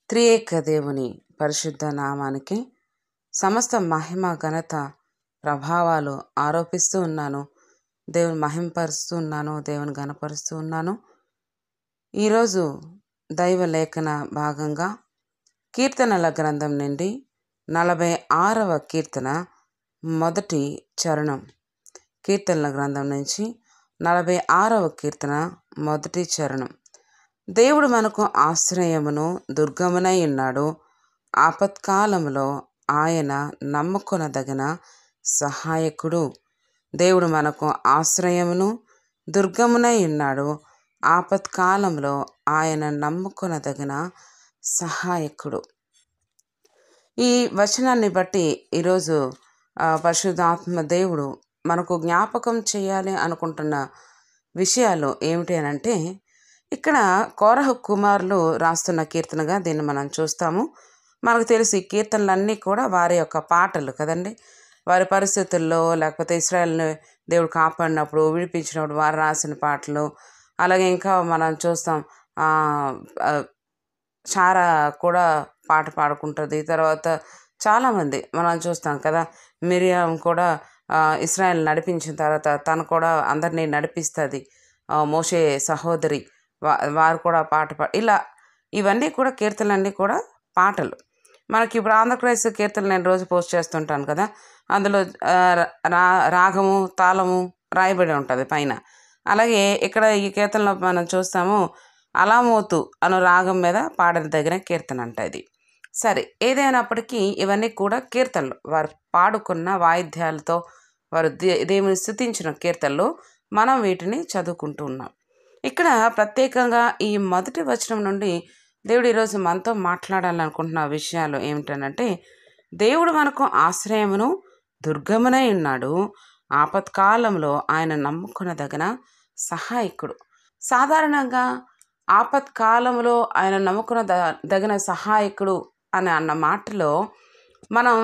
త్రియేక దేవుని పరిశుద్ధ నామానికి సమస్త మహిమ ఘనత ప్రభావాలు ఆరోపిస్తూ ఉన్నాను. దేవుని మహింపరుస్తూ ఉన్నాను, దేవుని ఘనపరుస్తూ ఉన్నాను. ఈరోజు దైవ లేఖన భాగంగా కీర్తనల గ్రంథం నుండి 46వ కీర్తన మొదటి చరణం. కీర్తనల గ్రంథం నుంచి 46వ కీర్తన మొదటి చరణం. దేవుడు మనకు ఆశ్రయమును దుర్గమునై ఉన్నాడు, ఆపత్కాలములో ఆయన నమ్ముకొనదగిన సహాయకుడు. దేవుడు మనకు ఆశ్రయమును దుర్గమునై ఉన్నాడు, ఆపత్కాలంలో ఆయన నమ్ముకొనదగిన సహాయకుడు. ఈ వచనాన్ని బట్టి ఈరోజు పరిశుద్ధాత్మ దేవుడు మనకు జ్ఞాపకం చేయాలి అనుకుంటున్న విషయాలు ఏమిటి అని అంటే, ఇక్కడ కోరహు కుమారులు రాస్తున్న కీర్తనగా దీన్ని మనం చూస్తాము. మనకు తెలిసి కీర్తనలన్నీ కూడా వారి యొక్క పాటలు కదండి. వారి పరిస్థితుల్లో, లేకపోతే ఇశ్రాయేలుని దేవుడు కాపాడినప్పుడు, విడిపించినప్పుడు వారు రాసిన పాటలు. అలాగే ఇంకా మనం చూస్తాం, చారా కూడా పాట పాడుకుంటుంది. తర్వాత చాలామంది మనం చూస్తాం కదా, మిరియాం కూడా ఇశ్రాయేల్ నడిపించిన తర్వాత తను కూడా అందరినీ నడిపిస్తుంది. మోషే సహోదరి వారు కూడా పాట ఇలా ఇవన్నీ కూడా కీర్తనలన్నీ కూడా పాటలు. మనకి ఇప్పుడు ఆంధ్రప్రదేశ్ కీర్తనలు నేను రోజు పోస్ట్ చేస్తుంటాను కదా, అందులో రాగము తాళము రాయబడి ఉంటుంది పైన. అలాగే ఇక్కడ ఈ కీర్తనలో మనం చూస్తాము, అలామోతు అను రాగం మీద పాడదగిన కీర్తన అంట ఇది. సరే, ఏదైనప్పటికీ ఇవన్నీ కూడా కీర్తనలు, వారు పాడుకున్న వాయిద్యాలతో వారు దేవుని స్తుతించిన కీర్తనలు. మనం వీటిని చదువుకుంటూ ఉన్నాం. ఇక్కడ ప్రత్యేకంగా ఈ మొదటి వచనం నుండి దేవుడు ఈరోజు మనతో మాట్లాడాలనుకుంటున్న విషయాలు ఏమిటనంటే, దేవుడు మనకు ఆశ్రయమును దుర్గమునై ఉన్నాడు, ఆపత్కాలంలో ఆయన నమ్ముకొనదగిన సహాయకుడు. సాధారణంగా ఆపత్కాలంలో ఆయన నమ్ముకొనదగిన సహాయకుడు అని అన్న మాటలో మనం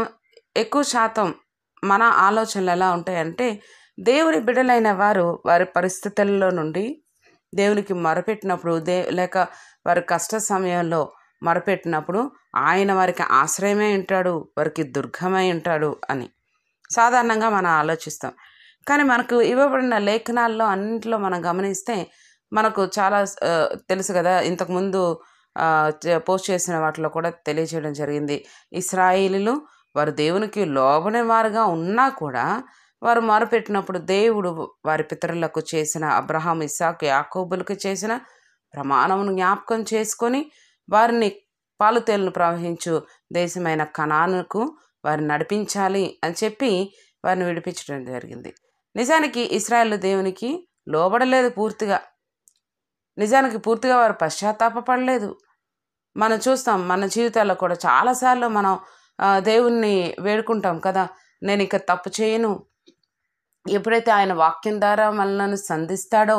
ఎక్కువ శాతం మన ఆలోచనలు ఎలా ఉంటాయంటే, దేవుని బిడ్డలైన వారు వారి పరిస్థితుల్లో నుండి దేవునికి మొరపెట్టినప్పుడు, లేక వారి కష్ట సమయంలో మొరపెట్టినప్పుడు ఆయన వారికి ఆశ్రయమై ఉంటాడు, వారికి దుర్గమై ఉంటాడు అని సాధారణంగా మనం ఆలోచిస్తాం. కానీ మనకు ఇవ్వబడిన లేఖనాల్లో అన్నింటిలో మనం గమనిస్తే మనకు చాలా తెలుసు కదా. ఇంతకుముందు పోస్ట్ చేసిన వాటిలో కూడా తెలియజేయడం జరిగింది. ఇశ్రాయేలీయులు వారు దేవునికి లోబడిన వారుగా ఉన్నా కూడా వారు మొరపెట్టినప్పుడు దేవుడు వారి పితరులకు చేసిన, అబ్రహాం, ఇస్సాకు, యాకోబులకు చేసిన ప్రమాణమును జ్ఞాపకం చేసుకొని వారిని పాలుతేలును ప్రవహించు దేశమైన కనానుకు వారిని నడిపించాలి అని చెప్పి వారిని విడిపించడం జరిగింది. నిజానికి ఇశ్రాయేలు దేవునికి లోబడలేదు పూర్తిగా. నిజానికి పూర్తిగా వారు పశ్చాత్తాపపడలేదు. మనం చూస్తాం మన జీవితాల్లో కూడా చాలాసార్లు మనం దేవుణ్ణి వేడుకుంటాం కదా, నేను ఇక తప్పు చేయను. ఎప్పుడైతే ఆయన వాక్యం ద్వారా మనలను సంధిస్తాడో,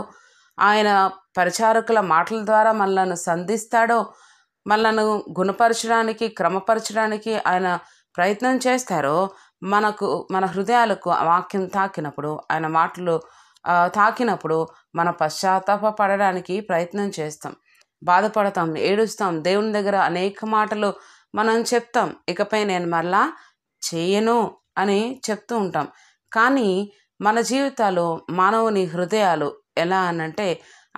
ఆయన పరిచారకుల మాటల ద్వారా మనలను సంధిస్తాడో, మనలను గుణపరచడానికి, క్రమపరచడానికి ఆయన ప్రయత్నం చేస్తారో, మన హృదయాలకు వాక్యం తాకినప్పుడు, ఆయన మాటలు తాకినప్పుడు మన పశ్చాత్తాపపడడానికి ప్రయత్నం చేస్తాం, బాధపడతాం, ఏడుస్తాం. దేవుని దగ్గర అనేక మాటలు మనం చెప్తాం, ఇకపై నేను మరలా చేయను అని చెప్తూ ఉంటాం. కానీ మన జీవితాలు, మానవుని హృదయాలు ఎలా అనంటే,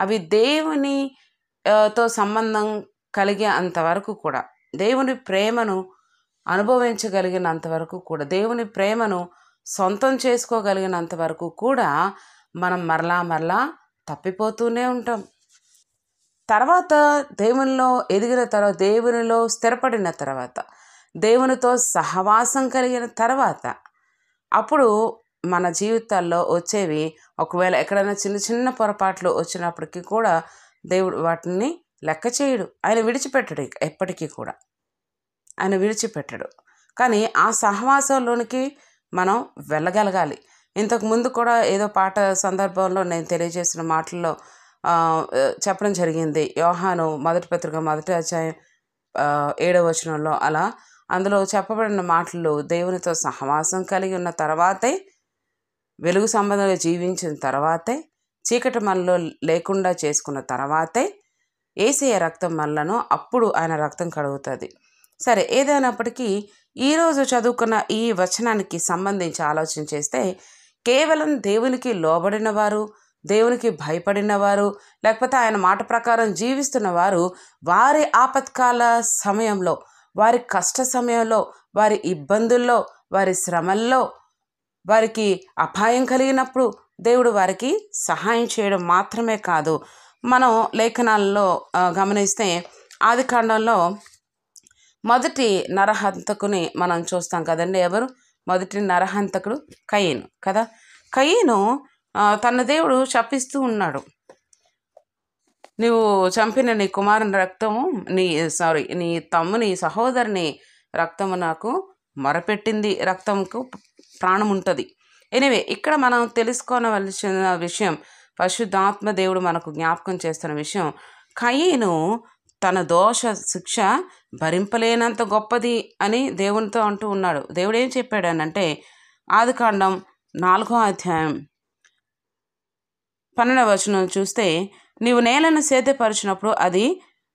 అవి దేవునితో సంబంధం కలిగే అంతవరకు కూడా, దేవుని ప్రేమను అనుభవించగలిగినంత వరకు కూడా, దేవుని ప్రేమను సొంతం చేసుకోగలిగినంత వరకు కూడా మనం మరలా తప్పిపోతూనే ఉంటాం. తర్వాత దేవునిలో ఎదిగిన తర్వాత, దేవునిలో స్థిరపడిన తర్వాత, దేవునితో సహవాసం కలిగిన తర్వాత, అప్పుడు మన జీవితాల్లో వచ్చేవి ఒకవేళ ఎక్కడైనా చిన్న చిన్న పొరపాట్లు వచ్చినప్పటికీ కూడా దేవుడు వాటిని లెక్క చేయడు. ఆయన విడిచిపెట్టడు, ఎప్పటికీ కూడా ఆయన విడిచిపెట్టడు. కానీ ఆ సహవాసంలోనికి మనం వెళ్ళగలగాలి. ఇంతకుముందు కూడా ఏదో పాట సందర్భంలో నేను తెలియజేసిన మాటల్లో చెప్పడం జరిగింది. యోహాను మొదటి పత్రిక 1వ అధ్యాయం 7వ వచనంలో అలా అందులో చెప్పబడిన మాటలు, దేవునితో సహవాసం కలిగి ఉన్న తర్వాతే, వెలుగు సంబంధంగా జీవించిన తర్వాతే, చీకటి మనలో లేకుండా చేసుకున్న తర్వాతే యేసయ్య రక్తం వలన అప్పుడు ఆయన రక్తం కడుగుతుంది. సరే, ఏదైనప్పటికీ ఈరోజు చదువుకున్న ఈ వచనానికి సంబంధించి ఆలోచన చేస్తే, కేవలం దేవునికి లోబడిన వారు, దేవునికి భయపడిన వారు, లేకపోతే ఆయన మాట ప్రకారం జీవిస్తున్న వారు వారి ఆపత్కాల సమయంలో, వారి కష్ట సమయంలో, వారి ఇబ్బందుల్లో, వారి శ్రమల్లో, వారికి అపాయం కలిగినప్పుడు దేవుడు వారికి సహాయం చేయడం మాత్రమే కాదు. మనం లేఖనాల్లో గమనిస్తే ఆదికాండంలో మొదటి నరహంతకుని మనం చూస్తాం కదండి. ఎవరు మొదటి నరహంతకుడు? కయీను కదా. కయీను తన దేవుడు శపిస్తూ ఉన్నాడు, నువ్వు చంపిన నీ కుమారుని రక్తము నీ తమ్ముని సహోదరుని రక్తము నాకు మొరపెట్టింది, రక్తంకు ప్రాణం ఉంటుంది. ఎనివే, ఇక్కడ మనం తెలుసుకోవలసిన విషయం, పరిశుద్ధాత్మ దేవుడు మనకు జ్ఞాపకం చేస్తున్న విషయం, కయీను తన దోష శిక్ష భరింపలేనంత గొప్పది అని దేవునితో అంటూ ఉన్నాడు. దేవుడు ఏం చెప్పాడు అనంటే, ఆదికాండం 4వ అధ్యాయం 12వ వచనం చూస్తే, నీవు నేలను సేద్యపరిచినప్పుడు అది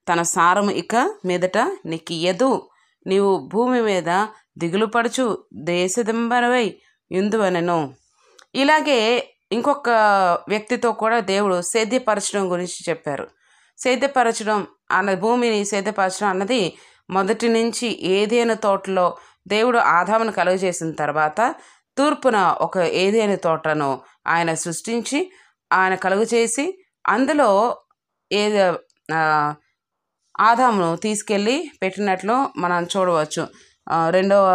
తన సారము ఇక మీదట నీకియ్యదు, నీవు భూమి మీద దిగులు పడుచు దేశదింబరవై యుందువనెను. ఇలాగే ఇంకొక వ్యక్తితో కూడా దేవుడు సేద్యపరచడం గురించి చెప్పారు. సేద్యపరచడం భూమిని సేద్యపరచడం అన్నది మొదటి నుంచి ఏదైనా తోటలో దేవుడు ఆదామును కలుగజేసిన తర్వాత తూర్పున ఒక ఏదైనా తోటను ఆయన సృష్టించి ఆయన కలుగజేసి అందులో ఆదామును తీసుకెళ్ళి పెట్టినట్లు మనం చూడవచ్చు. రెండవ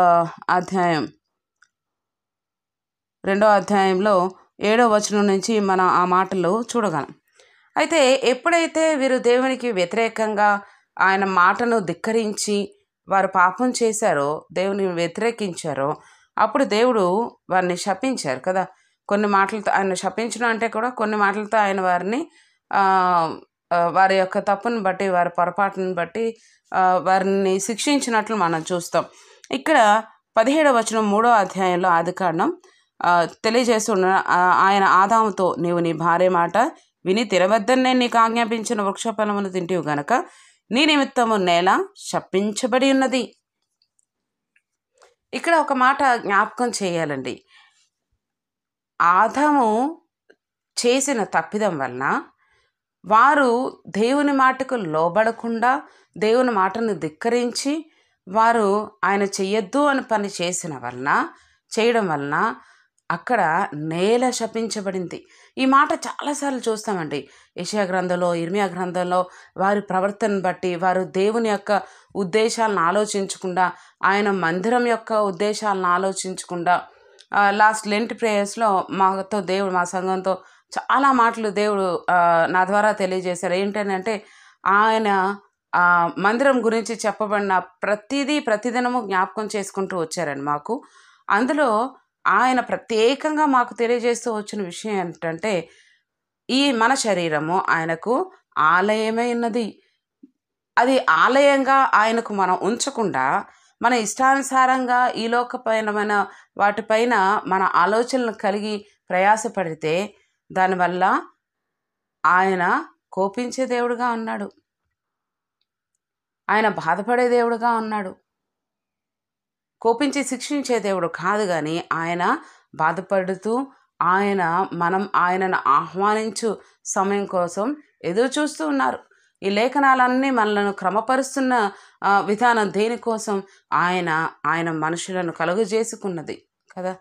అధ్యాయంలో 7వ వచనం నుంచి మనం ఆ మాటలు చూడగలం. అయితే ఎప్పుడైతే వీరు దేవునికి వ్యతిరేకంగా ఆయన మాటను ధిక్కరించి వారు పాపం చేశారో, దేవుని వ్యతిరేకించారో, అప్పుడు దేవుడు వారిని శపించారు కదా. కొన్ని మాటలతో ఆయన శపించడం అంటే కూడా కొన్ని మాటలతో ఆయన వారిని వారి యొక్క తప్పును బట్టి, వారి పొరపాటును బట్టి వారిని శిక్షించినట్లు మనం చూస్తాం. ఇక్కడ 17వ వచనం 3వ అధ్యాయంలో ఆదికాండం తెలియజేస్తున్న, ఆయన ఆదాముతో, నీవు నీ భార్య మాట విని తినవద్దని నేను నీకు ఆజ్ఞాపించిన వృక్షఫలమును తింటివి గనక నీ నిమిత్తము నేల శపించబడి ఉన్నది. ఇక్కడ ఒక మాట జ్ఞాపకం చేయాలండి. ఆదాము చేసిన తప్పిదం వలన వారు దేవుని మాటకు లోబడకుండా దేవుని మాటను ధిక్కరించి వారు ఆయన చెయ్యొద్దు అని పని చేయడం వలన అక్కడ నేల శపించబడింది. ఈ మాట చాలాసార్లు చూస్తామండి. యెషయా గ్రంథంలో, ఇర్మియా గ్రంథంలో వారి ప్రవర్తనను బట్టి, వారు దేవుని యొక్క ఉద్దేశాలను ఆలోచించకుండా, ఆయన మందిరం యొక్క ఉద్దేశాలను ఆలోచించకుండా, లాస్ట్ లెంట్ ప్రేయర్స్లో మా సంఘంతో చాలా మాటలు దేవుడు నా ద్వారా తెలియజేశారు. ఏంటంటే ఆయన మందిరం గురించి చెప్పబడిన ప్రతిదినము జ్ఞాపకం చేసుకుంటూ వచ్చారండి మాకు. అందులో ఆయన ప్రత్యేకంగా మాకు తెలియజేస్తూ వచ్చిన విషయం ఏంటంటే, ఈ మన శరీరము ఆయనకు ఆలయమై ఉన్నది. అది ఆలయంగా ఆయనకు మనం ఉంచకుండా మన ఇష్టానుసారంగా ఈ లోకపైన వాటిపైన మన ఆలోచనలు కలిగి ప్రయాసపడితే దానివల్ల ఆయన కోపించే దేవుడుగా ఉన్నాడు, ఆయన బాధపడే దేవుడుగా ఉన్నాడు. కోపించి శిక్షించే దేవుడు కాదు, కానీ ఆయన బాధపడుతూ మనం ఆయనను ఆహ్వానించు సమయం కోసం ఎదురు చూస్తూ ఉన్నారు. ఈ లేఖనాలన్నీ మనలను క్రమపరుస్తున్న విధానం దేనికోసం? ఆయన మనుషులను కలుగజేసుకున్నది కదా.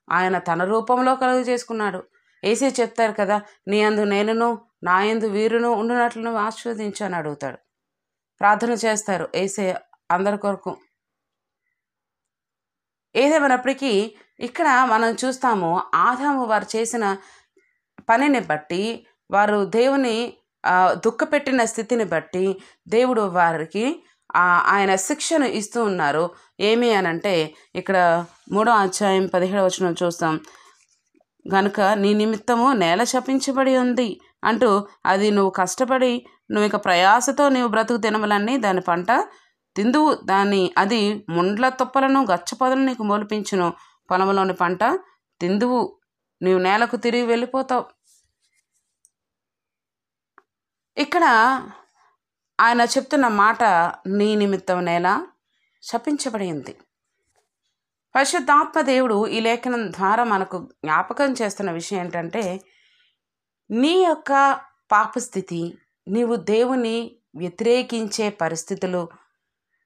ఆయన తన రూపంలో కలుగజేసుకున్నాడు. యేసే చెప్తారు కదా, నీ యందు నేనును నా యందు వీరును ఉండునట్లు నువ్వు ఆశీర్వదించని అడుగుతాడు. ప్రార్థన చేస్తారు యేసే అందరి కొరకు. ఏదేమైనప్పటికీ ఇక్కడ మనం చూస్తాము, ఆదాము వారు చేసిన పనిని బట్టి, వారు దేవుని దుఃఖపెట్టిన స్థితిని బట్టి దేవుడు వారికి ఆయన శిక్షను ఇస్తూ ఉన్నారు. ఏమి అనంటే, ఇక్కడ 3వ అధ్యాయం 17వ వచనం చూస్తాం. గనుక నీ నిమిత్తము నేల శపించబడి ఉంది అంటూ, అది నువ్వు కష్టపడి నువ్వు ఇక ప్రయాసతో నీవు బ్రతుకు దినములన్నీ దాని పంట తిందువు, అది ముండ్ల తుప్పలను గచ్చపొదలను నీకు మొలిపించును, పొలంలోని పంట తిందువు, నీవు నేలకు తిరిగి వెళ్ళిపోతావు. ఇక్కడ ఆయన చెప్తున్న మాట, నీ నిమిత్తం నేల శపించబడి ఉంది. పరిశుద్ధాత్మ దేవుడు ఈ లేఖనం ద్వారా మనకు జ్ఞాపకం చేస్తున్న విషయం ఏంటంటే, నీ యొక్క పాపస్థితి, నీవు దేవుని వ్యతిరేకించే పరిస్థితులు,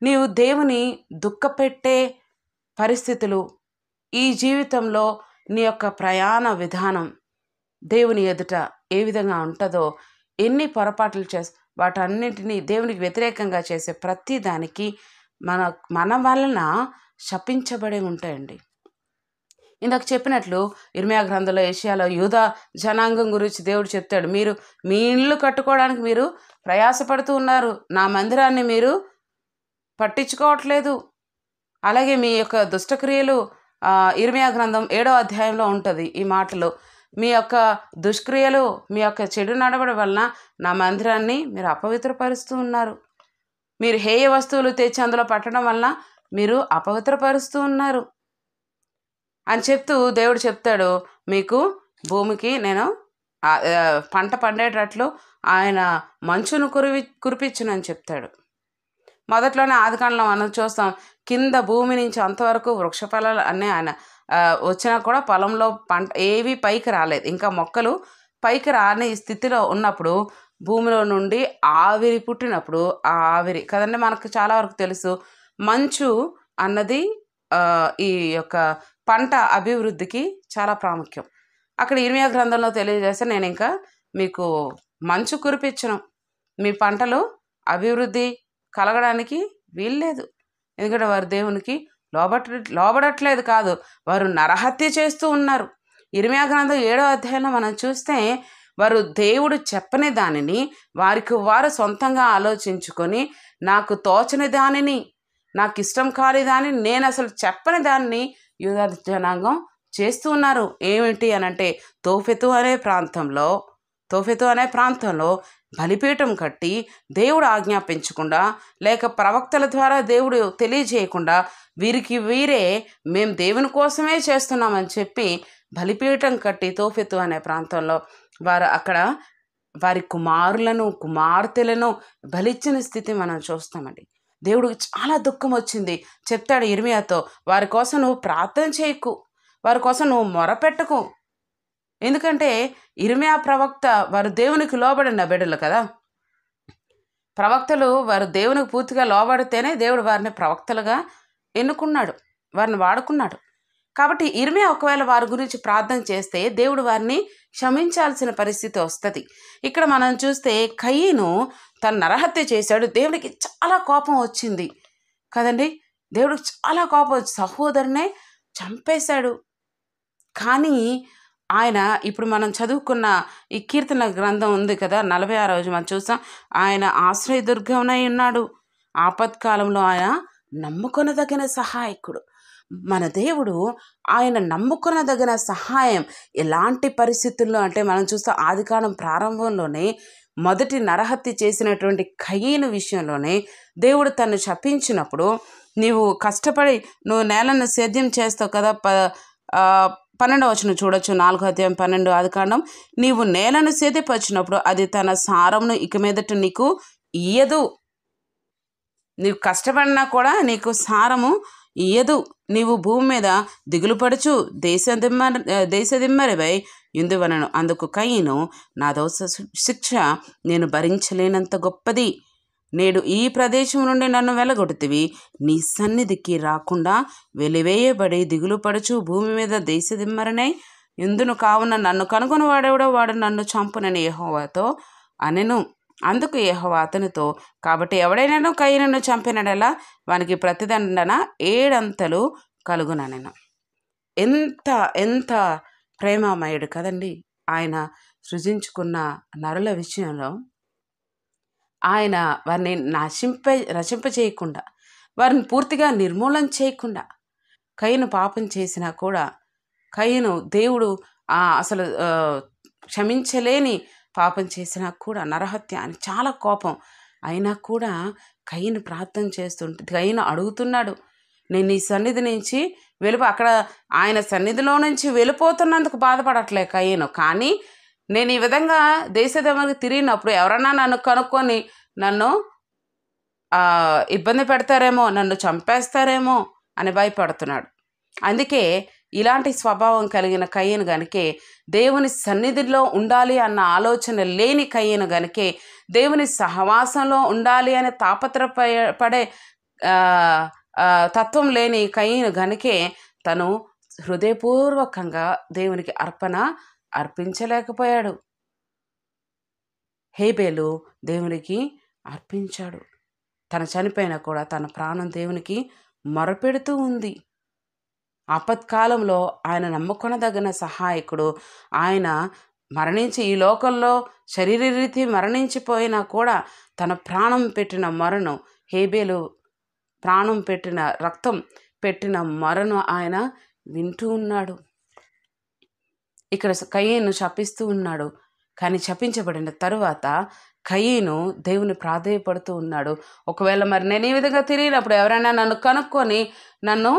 నీవు దేవుని దుఃఖపెట్టే పరిస్థితులు, ఈ జీవితంలో నీ యొక్క ప్రయాణ విధానం దేవుని ఎదుట ఏ విధంగా ఉంటుందో, ఎన్ని పొరపాట్లు వాటన్నింటినీ దేవునికి వ్యతిరేకంగా చేసే ప్రతి దానికి మన వలన శపించబడి ఉంటాయండి. ఇందాక చెప్పినట్లు ఇర్మియా గ్రంథంలో, యెషయాలో యూదా జనాంగం గురించి దేవుడు చెప్తాడు, మీరు మీ ఇళ్ళు కట్టుకోవడానికి మీరు ప్రయాసపడుతూ ఉన్నారు, నా మందిరాన్ని మీరు పట్టించుకోవట్లేదు. అలాగే మీ యొక్క దుష్టక్రియలు, ఇర్మియా గ్రంథం 7వ అధ్యాయంలో ఉంటుంది ఈ మాటలు, మీ యొక్క దుష్క్రియలు, మీ యొక్క చెడు నడవడం వలన నా మందిరాన్ని మీరు అపవిత్రపరుస్తూ ఉన్నారు. మీరు హేయ వస్తువులు తెచ్చి అందులో పట్టడం వలన మీరు అపవిత్రపరుస్తూ ఉన్నారు అని చెప్తూ దేవుడు చెప్తాడు, మీకు భూమికి నేను పంట పండేటట్లు ఆయన మంచును కురిపించునని చెప్తాడు. మొదట్లోనే ఆదికాండంలో మనం చూస్తాం, కింద భూమి నుంచి అంతవరకు వృక్ష ఫలాలు అన్నీ ఆయన వచ్చినా కూడా పొలంలో పంట ఏవి పైకి రాలేదు. ఇంకా మొక్కలు పైకి రాని స్థితిలో ఉన్నప్పుడు భూమిలో నుండి ఆవిరి పుట్టినప్పుడు, ఆ ఆవిరి కదండి మనకు చాలా వరకు తెలుసు, మంచు అన్నది ఈ యొక్క పంట అభివృద్ధికి చాలా ప్రాముఖ్యం. అక్కడ ఇర్మియా గ్రంథంలో తెలియజేస్తే, నేను ఇంకా మీకు మంచు కురిపించను, మీ పంటలు అభివృద్ధి కలగడానికి వీల్లేదు. ఎందుకంటే వారు దేవునికి లోబడట్లేదు కాదు, వారు నరహత్య చేస్తూ ఉన్నారు. ఇర్మియా గ్రంథం 7వ అధ్యాయంలో మనం చూస్తే, వారు దేవుడు చెప్పని దానిని వారికి వారు సొంతంగా ఆలోచించుకొని, నాకు తోచని దానిని, నాకు ఇష్టం కాని దానిని, నేను అసలు చెప్పని దాన్ని యూదా జనాంగం చేస్తూ ఉన్నారు. ఏమిటి అనంటే, తోఫెతు అనే ప్రాంతంలో బలిపీఠం కట్టి దేవుడు ఆజ్ఞాపించకుండా, లేక ప్రవక్తల ద్వారా దేవుడు తెలియజేయకుండా, వీరికి వీరే మేము దేవుని కోసమే చేస్తున్నామని చెప్పి బలిపీఠం కట్టి తోఫెతు అనే ప్రాంతంలో వారు అక్కడ వారి కుమార్తెలను బలిచ్చిన స్థితి మనం చూస్తామండి. దేవుడికి చాలా దుఃఖం వచ్చింది. చెప్తాడు ఇర్మియాతో, వారి కోసం నువ్వు ప్రార్థన చేయకు, వారి కోసం నువ్వు మొరపెట్టకు. ఎందుకంటే ఇర్మియా ప్రవక్త వారు దేవునికి లోబడిన బిడ్డలు కదా. ప్రవక్తలు వారు దేవునికి పూర్తిగా లోబడితేనే దేవుడు వారిని ప్రవక్తలుగా ఎన్నుకున్నాడు, వారిని వాడుకున్నాడు. కాబట్టి ఇర్మియా ఒకవేళ వారి గురించి ప్రార్థన చేస్తే దేవుడు వారిని క్షమించాల్సిన పరిస్థితి వస్తుంది. ఇక్కడ మనం చూస్తే కయీను తన నరహత్య చేశాడు. దేవుడికి చాలా కోపం వచ్చింది కదండి. దేవుడికి చాలా కోపం వచ్చి సహోదరునే చంపేశాడు. కానీ ఆయన ఇప్పుడు మనం చదువుకున్న ఈ కీర్తన గ్రంథం ఉంది కదా, 46వ రోజు మనం చూస్తాం, ఆయన ఆశ్రయదుర్గమునై ఉన్నాడు, ఆపత్కాలంలో ఆయన నమ్ముకొనదగిన సహాయకుడు. మన దేవుడు ఆయన నమ్ముకొనదగిన సహాయం ఎలాంటి పరిస్థితుల్లో అంటే, మనం చూస్తాం ఆదికాండం ప్రారంభంలోనే మొదటి నరహత్య చేసినటువంటి కయీను విషయంలోనే దేవుడు తను శపించినప్పుడు, నీవు కష్టపడి నువ్వు నేలను సేద్యం చేస్తావు కదా, 12వ వచనం చూడొచ్చు, 4వ అధ్యాయం 12 ఆదికాండం, నీవు నేలను సేద్యపరిచినప్పుడు అది తన సారమును ఇక మీదట నీకు ఇయ్యదు. నీవు కష్టపడినా కూడా నీకు సారము ఇయ్యదు. నీవు భూమి మీద దిగులుపడుచు దేశదిమ్మరివై యుందువనను. అందుకు కయీను, నా దోష శిక్ష నేను భరించలేనంత గొప్పది, నేడు ఈ ప్రదేశం నుండి నన్ను వెలగొడుతివి, నీ సన్నిధికి రాకుండా వెలివేయబడి దిగులు పడుచు భూమి మీద దేశదిమ్మరనై యుందును. కావున నన్ను కనుగొని వాడెవడో వాడు నన్ను చంపునని యెహోవాతో అనెను. అందుకు యెహోవా అతనితో, కాబట్టి ఎవడైనాను కయీనును చంపినడలా వానికి ప్రతిదండన 7 అంతలు కలుగుననెను. ఎంత ఎంత ప్రేమామయుడు కదండి. ఆయన సృజించుకున్న నరుల విషయంలో ఆయన వారిని నశింపచేయకుండా, వారిని పూర్తిగా నిర్మూలన చేయకుండా, కయీను పాపం చేసినా కూడా, కయీను దేవుడు అసలు క్షమించలేని పాపం చేసినా కూడా, నరహత్య అని చాలా కోపం అయినా కూడా కయీను ప్రార్థన చేస్తుంటే, కయీను అడుగుతున్నాడు, నేను ఈ సన్నిధి నుంచి అక్కడ ఆయన సన్నిధిలో నుంచి వెళ్ళిపోతున్నందుకు బాధపడట్లే కయీను. కానీ నేను ఈ విధంగా దేశదమ్మకి తిరిగినప్పుడు ఎవరన్నా నన్ను కనుక్కొని నన్ను ఇబ్బంది పెడతారేమో, నన్ను చంపేస్తారేమో అని భయపడుతున్నాడు. అందుకే ఇలాంటి స్వభావం కలిగిన కయ్యను గనుకే, దేవుని సన్నిధిలో ఉండాలి అన్న ఆలోచన లేని కయ్యను గనుకే, దేవుని సహవాసంలో ఉండాలి అనే పడే తత్వం లేని కయ్యను గనుకే తను హృదయపూర్వకంగా దేవునికి అర్పించలేకపోయాడు. హేబేలు దేవునికి అర్పించాడు. తను చనిపోయినా కూడా తన ప్రాణం దేవునికి మొరపెడుతూ ఉంది. ఆపత్కాలంలో ఆయన నమ్ముకొనదగిన సహాయకుడు. ఆయన మరణించి ఈ లోకంలో శరీరరీతి మరణించిపోయినా కూడా తన ప్రాణం పెట్టిన మొరను, హేబేలు ప్రాణం పెట్టిన, రక్తం పెట్టిన మొరను ఆయన వింటూ ఉన్నాడు. ఇక్కడ కయీను శపిస్తూ ఉన్నాడు. కానీ శపించబడిన తరువాత కయీను దేవుని ప్రాధేయపడుతూ ఉన్నాడు. ఒకవేళ మరి నేను ఈ విధంగా తిరిగినప్పుడు ఎవరైనా నన్ను కనుక్కొని నన్ను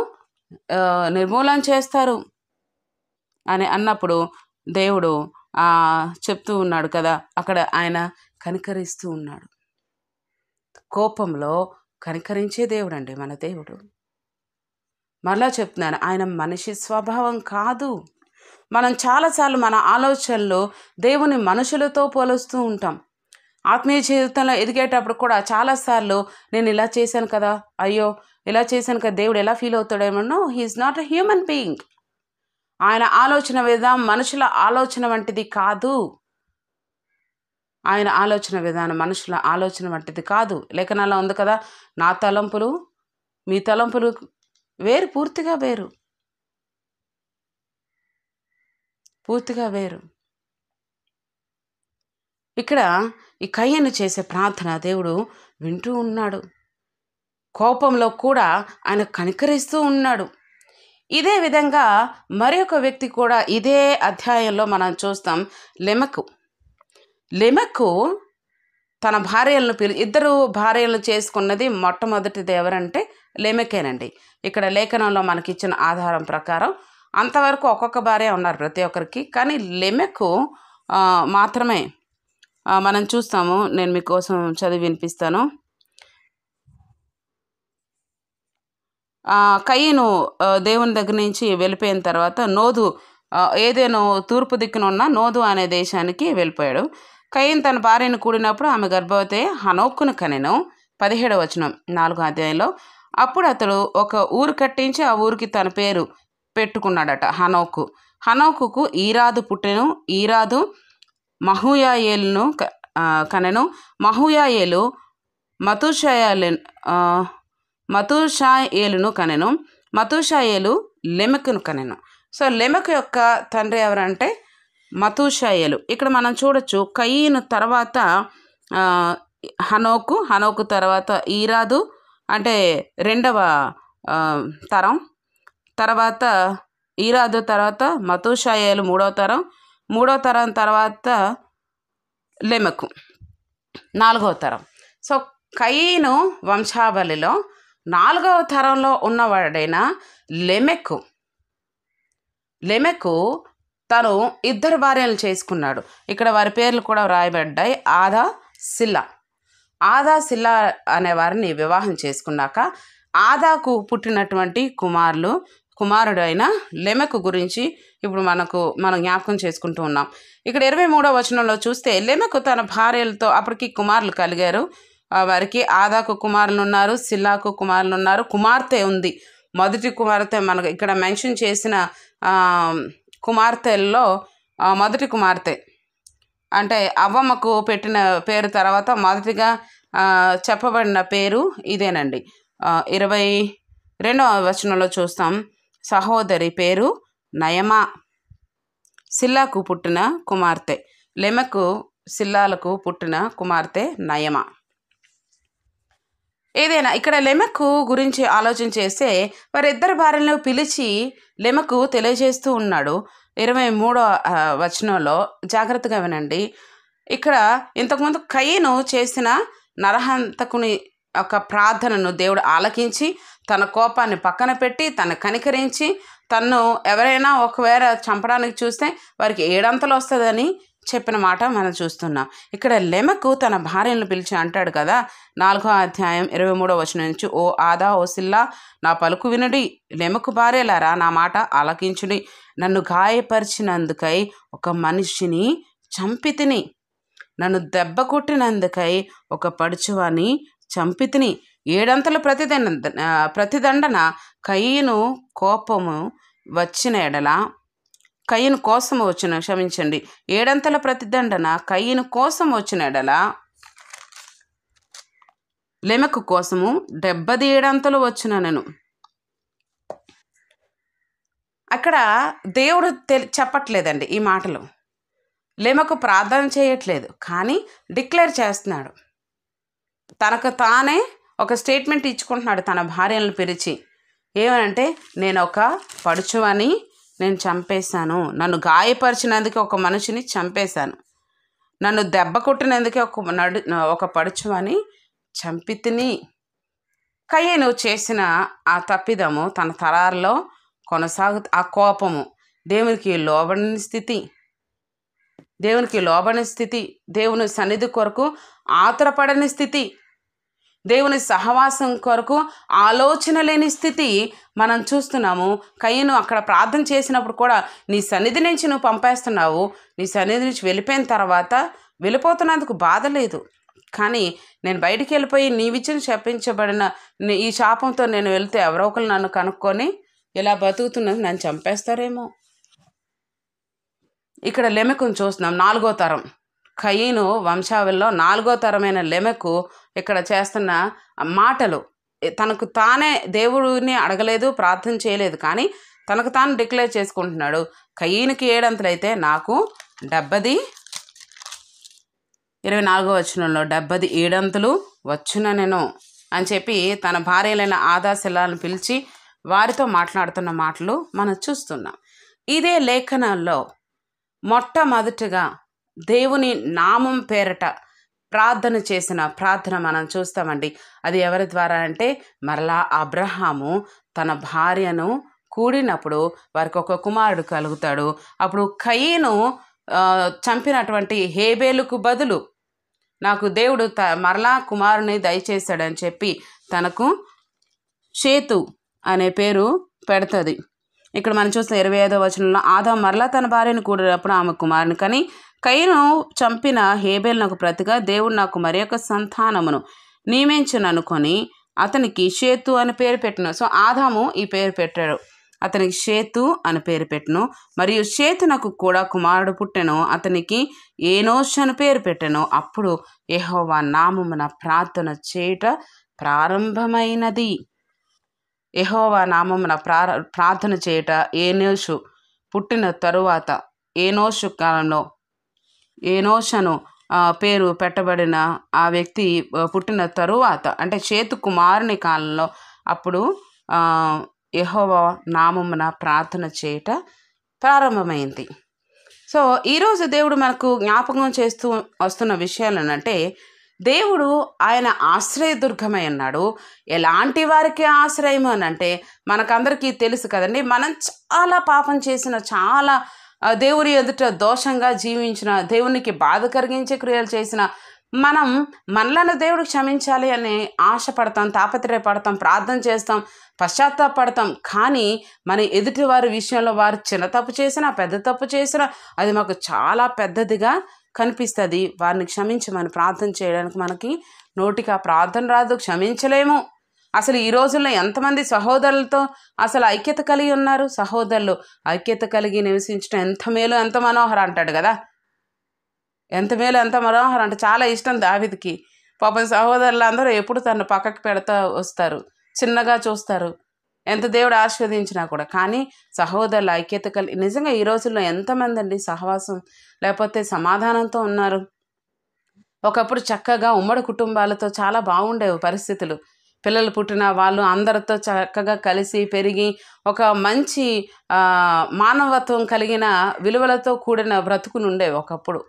నిర్మూలన చేస్తారు అని అన్నప్పుడు దేవుడు చెప్తూ ఉన్నాడు కదా, అక్కడ ఆయన కనికరిస్తూ ఉన్నాడు. కోపంలో కనికరించే దేవుడు అండి మన దేవుడు. మరలా చెప్తున్నాను, ఆయన మనిషి స్వభావం కాదు. మనం చాలాసార్లు మన ఆలోచనలు దేవుని మనుషులతో పోలుస్తూ ఉంటాం. ఆత్మీయ జీవితంలో ఎదిగేటప్పుడు కూడా చాలాసార్లు నేను ఇలా చేశాను కదా, అయ్యో ఇలా చేశాను కదా, దేవుడు ఎలా ఫీల్ అవుతాడేమో. No, he is not a human being. ఆయన ఆలోచన విధానం మనుషుల ఆలోచన వంటిది కాదు. ఆయన ఆలోచన విధానం మనుషుల ఆలోచన వంటిది కాదు. లేఖనాల్లో ఉంది కదా, నా తలంపులు మీ తలంపులు వేరు, పూర్తిగా వేరు, పూర్తిగా వేరు. ఇక్కడ ఈ కయ్యను చేసే ప్రార్థన దేవుడు వింటూ ఉన్నాడు. కోపంలో కూడా ఆయన కనికరిస్తూ ఉన్నాడు. ఇదే విధంగా మరి ఒక వ్యక్తి కూడా ఇదే అధ్యాయంలో మనం చూస్తాం. లెమెకు తన భార్యలను ఇద్దరు భార్యలను చేసుకున్నది మొట్టమొదటిది ఎవరంటే లెమెకేనండి. ఇక్కడ లేఖనంలో మనకిచ్చిన ఆధారం ప్రకారం అంతవరకు ఒక్కొక్క భార్య ఉన్నారు ప్రతి ఒక్కరికి. కానీ లెమెకు మాత్రమే మనం చూస్తాము. నేను మీకోసం చదివి వినిపిస్తాను. కయీను దేవుని దగ్గర నుంచి వెళ్ళిపోయిన తర్వాత ఏదేనో తూర్పు దిక్కున ఉన్న నోదు అనే దేశానికి వెళ్ళిపోయాడు. కయీను తన భార్యను కూడినప్పుడు ఆమె గర్భవతి హనోకును కనెను. 17వ వచనం 4వ అధ్యాయంలో. అప్పుడు అతడు ఒక ఊరు కట్టించి ఆ ఊరికి తన పేరు పెట్టుకున్నాడట, హనోకుకు ఈరాదు పుట్టెను. ఈరాదు మహూయాయేలును కనెను. మహూయాయేలు మతూషాయేలును కనెను. మతూషాయేలు లెమెకును కనెను. సో లెమెకు యొక్క తండ్రి ఎవరంటే మతూషాయేలు. ఇక్కడ మనం చూడొచ్చు, కయీను తర్వాత హనోకు తర్వాత ఈరాదు అంటే రెండవ తరం, తర్వాత ఈరాదు తర్వాత మతూషాయేలు మూడవ తరం తర్వాత లెమెకు 4వ తరం. సో కయీను వంశావళిలో 4వ తరంలో ఉన్నవాడైన లెమెకు తను ఇద్దరు భార్యలు చేసుకున్నాడు. ఇక్కడ వారి పేర్లు కూడా వ్రాయబడ్డాయి. ఆదా సిల్లా అనే వారిని వివాహం చేసుకున్నాక ఆదాకు పుట్టినటువంటి కుమారుడు అయిన లెమెకు గురించి ఇప్పుడు మనం జ్ఞాపకం చేసుకుంటూ ఉన్నాం. ఇక్కడ 23వ వచనంలో చూస్తే లెమెకు తన భార్యలతో అప్పటికి కుమారులు కలిగారు. వారికి ఆదాకు కుమారులు ఉన్నారు, సిల్లాకు కుమారులు ఉన్నారు, కుమార్తె ఉంది. మొదటి కుమార్తె మనకు ఇక్కడ మెన్షన్ చేసిన కుమార్తెల్లో మొదటి కుమార్తె అంటే అవ్వమ్మకు పెట్టిన పేరు తర్వాత మొదటిగా చెప్పబడిన పేరు ఇదేనండి. 22వ వచనంలో చూస్తాం, సహోదరి పేరు నయమా, సిల్లాకు పుట్టిన కుమార్తె. లెమెకు సిల్లాలకు పుట్టిన కుమార్తె నయమా. ఏదైనా ఇక్కడ లెమెకు గురించి ఆలోచన చేస్తే వారిద్దరు భార్యలను పిలిచి లెమెకు తెలియజేస్తూ ఉన్నాడు. 23వ వచనంలో జాగ్రత్తగా వినండి. ఇక్కడ ఇంతకుముందు కయీను చేసిన నరహంతకుని ఒక ప్రార్థనను దేవుడు ఆలకించి తన కోపాన్ని పక్కన పెట్టి తను కనికరించి తన్ను ఎవరైనా ఒకవేళ చంపడానికి చూస్తే వారికి 7 అంతలు వస్తుందని చెప్పిన మాట మనం చూస్తున్నాం. ఇక్కడ లెమెకు తన భార్యను పిలిచి అంటాడు కదా, 4వ అధ్యాయం 23వ వచనం నుంచి, ఓ ఆదా ఓ సిల్లా నా పలుకు వినుడి, లెమెకు భార్యలారా నా మాట ఆలకించుడి. నన్ను గాయపరిచినందుకై ఒక మనిషిని చంపితిని, నన్ను దెబ్బ కొట్టినందుకై ఒక పడుచువాని చంపితిని. 7 అంతల ప్రతిదండన కయీను కోపము వచ్చిన ఎడల కయీను కోసము వచ్చిన 7 అంతల ప్రతిదండన కయీను కోసం వచ్చిన ఎడల లెమెకు కోసము 77 అంతలు వచ్చిన నేను. అక్కడ దేవుడు చెప్పట్లేదండి ఈ మాటలు, లెమెకు ప్రార్థన చేయట్లేదు, కానీ డిక్లేర్ చేస్తున్నాడు. తనకు తానే ఒక స్టేట్మెంట్ ఇచ్చుకుంటున్నాడు తన భార్యలను పిలిచి. ఏమనంటే, నేను ఒక పడుచువని నేను చంపేశాను, నన్ను గాయపరిచినందుకు ఒక మనిషిని చంపేశాను, నన్ను దెబ్బ కొట్టినందుకే ఒక పడుచువని చంపితిని. కయీను చేసిన ఆ తప్పిదము తన తరాల్లో ఆ కోపము దేవునికి లోబడని స్థితి, దేవుని సన్నిధి కొరకు ఆతురపడని స్థితి, దేవుని సహవాసం కొరకు ఆలోచన లేని స్థితి మనం చూస్తున్నాము. కయీను అక్కడ ప్రార్థన చేసినప్పుడు కూడా, నీ సన్నిధి నుంచి నువ్వు పంపేస్తున్నావు, నీ సన్నిధి నుంచి వెళ్ళిపోతున్నందుకు బాధ లేదు, కానీ నేను బయటికి వెళ్ళిపోయి నీవిచ్చిన శపించబడిన ఈ శాపంతో నేను వెళ్తే ఎవరో ఒకరు నన్ను కనుక్కొని ఇలా బతుకుతున్నది, నన్ను చంపేస్తారేమో. ఇక్కడ లెమెకును చూస్తున్నాం, 4వ తరం కయీను వంశావళిలో 4వ తరమైన లెమెకు ఇక్కడ చేస్తున్న మాటలు. తనకు తానే దేవుడిని అడగలేదు, ప్రార్థన చేయలేదు, కానీ తనకు తాను డిక్లేర్ చేసుకుంటున్నాడు. కయీనుకి 7 అంతలైతే నాకు 24వ వచనంలో 77 అంతలు వచ్చున నేను అని చెప్పి తన భార్యలైన ఆదా సిల్లాలను పిలిచి వారితో మాట్లాడుతున్న మాటలు మనం చూస్తున్నాం. ఇదే లేఖనాల్లో మొట్టమొదటిగా దేవుని నామం పేరట ప్రార్థన చేసిన ప్రార్థన మనం చూస్తామండి. అది ఎవరి ద్వారా అంటే, మరలా అబ్రహాము తన భార్యను కూడినప్పుడు వారికి ఒక కుమారుడు కలుగుతాడు. అప్పుడు కయీను చంపినటువంటి హేబేలుకు బదులు నాకు దేవుడు మరలా కుమారుని దయచేశాడని చెప్పి తనకు షేతు అనే పేరు పెడుతుంది. ఇక్కడ మనం చూసిన 25వ వచనంలో, ఆదా మరలా తన భార్యను కూడినప్పుడు ఆమె కుమారుని కని, కయీను చంపిన హేబేలునకు ప్రతిగా దేవుడు నాకు మరి యొక్క సంతానమును నియమించుననుకొని అతనికి షేతు అని పేరు పెట్టిన. సో ఆదాము ఈ పేరు పెట్టాడు, అతనికి షేతు అని పేరు పెట్టెను. మరియు షేతునకు కూడా కుమారుడు పుట్టెను, అతనికి ఏనోష్ అని పేరు పెట్టెను. అప్పుడు యెహోవా నామమున ప్రార్థన చేయుట ప్రారంభమైనది. యెహోవా నామమున ప్రార్థన చేయుట ఏనోషు పుట్టిన తరువాత, ఏనోషు కాలంలో ఏనోషను పేరు పెట్టబడిన ఆ వ్యక్తి పుట్టిన తరువాత, అంటే షేతు కుమారుని కాలంలో అప్పుడు యెహోవా నామమున ప్రార్థన చేయుట ప్రారంభమైంది. సో ఈరోజు దేవుడు మనకు జ్ఞాపకం చేస్తూ వస్తున్న విషయాలు అంటే, దేవుడు ఆయన ఆశ్రయదుర్గమై ఉన్నాడు. ఎలాంటి వారికి ఆశ్రయం అని అంటే, మనకందరికీ తెలుసు కదండి, మనం చాలా పాపం చేసిన, చాలా దేవుని ఎదుట దోషంగా జీవించిన, దేవునికి బాధ కలిగించే క్రియలు చేసిన మనలను దేవుడు క్షమించాలి అని ఆశపడతాం, తాపత్రయపడతాం, ప్రార్థన చేస్తాం, పశ్చాత్తాపడతాం. కానీ మన ఎదుటి వారి విషయంలో వారు చిన్న తప్పు చేసినా పెద్ద తప్పు చేసినా అది మాకు చాలా పెద్దదిగా కనిపిస్తుంది. వారిని క్షమించమని ప్రార్థన చేయడానికి మనకి నోటికి ఆ ప్రార్థన రాదు, క్షమించలేము. అసలు ఈ రోజుల్లో ఎంతమంది సహోదరులతో అసలు ఐక్యత కలిగి ఉన్నారు? సహోదరులు ఐక్యత కలిగి నివసించడం ఎంత మేలు, ఎంత మనోహరం అంటాడు కదా, ఎంత మేలు ఎంత మనోహరం అంటే చాలా ఇష్టం దావీదుకి. పాపం సహోదరులు అందరూ ఎప్పుడు తను పక్కకు పెడతా వస్తారు, చిన్నగా చూస్తారు, ఎంత దేవుడు ఆశీర్వదించినా కూడా. కానీ సహోదరుల ఐక్యత కలిగి నిజంగా ఈ రోజుల్లో ఎంతమంది అండి సహవాసం లేకపోతే సమాధానంతో ఉన్నారు? ఒకప్పుడు చక్కగా ఉమ్మడి కుటుంబాలతో చాలా బాగుండేవి పరిస్థితులు. పిల్లలు పుట్టిన వాళ్ళు అందరితో చక్కగా కలిసి పెరిగి ఒక మంచి మానవత్వం కలిగిన విలువలతో కూడిన బ్రతుకులు ఉండేవి ఒకప్పుడు.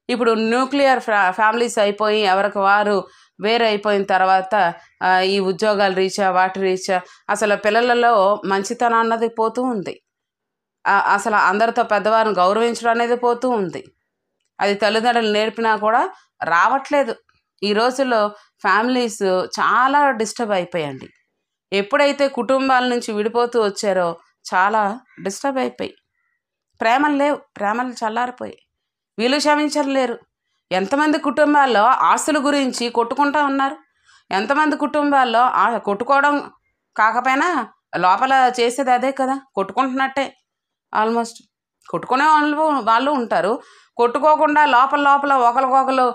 ఇప్పుడు న్యూక్లియర్ ఫ్యామిలీస్ అయిపోయి ఎవరికి వారు వేరే అయిపోయిన తర్వాత ఈ ఉద్యోగాల రీత్యా వాటి రీత్యా అసలు పిల్లలలో మంచితనం అన్నది పోతూ ఉంది. అసలు అందరితో పెద్దవారిని గౌరవించడం అనేది పోతూ ఉంది. అది తల్లిదండ్రులు నేర్పినా కూడా రావట్లేదు. ఈ రోజుల్లో ఫ్యామిలీస్ చాలా డిస్టర్బ్ అయిపోయాయండి. ఎప్పుడైతే కుటుంబాల నుంచి విడిపోతూ వచ్చారో చాలా డిస్టర్బ్ అయిపోయి, ప్రేమలు లేవు, ప్రేమలు చల్లారిపోయి, వీళ్ళు క్షమించలేరు. ఎంతమంది కుటుంబాల్లో ఆస్తుల గురించి కొట్టుకుంటూ ఉన్నారు. ఎంతమంది కుటుంబాల్లో కొట్టుకోవడం కాకపోయినా లోపల చేసేది అదే కదా, కొట్టుకుంటున్నట్టే. ఆల్మోస్ట్ కొట్టుకునే వాళ్ళు ఉంటారు. కొట్టుకోకుండా లోపల లోపల ఒకరికొకరు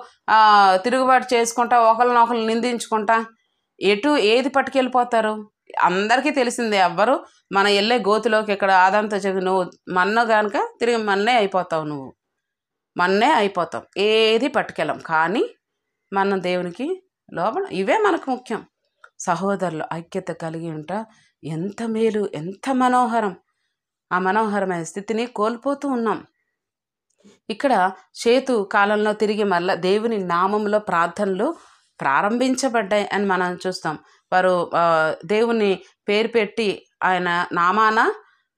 తిరుగుబాటు చేసుకుంటా, ఒకరినొకరు నిందించుకుంటా ఏది పట్టుకెళ్ళిపోతారు? అందరికీ తెలిసిందే. ఎవ్వరు మన వెళ్ళే గోతిలోకి ఇక్కడ ఆదాంతో చెప్పి నువ్వు మన్న కనుక తిరిగి మన్నే అయిపోతావు, నువ్వు మన్నే అయిపోతావు, ఏది పట్టుకెళ్ళం. కానీ మన దేవునికి లోపల ఇవే మనకు ముఖ్యం. సహోదరులు ఐక్యత కలిగి ఉంటా ఎంత మేలు, ఎంత మనోహరం. ఆ మనోహరమైన స్థితిని కోల్పోతూ ఉన్నాం. ఇక్కడ చేతు కాలంలో తిరిగి మళ్ళీ దేవుని నామంలో ప్రార్థనలు ప్రారంభించబడ్డాయి అని మనం చూస్తాం. వారు దేవుని పేరు పెట్టి ఆయన నామాన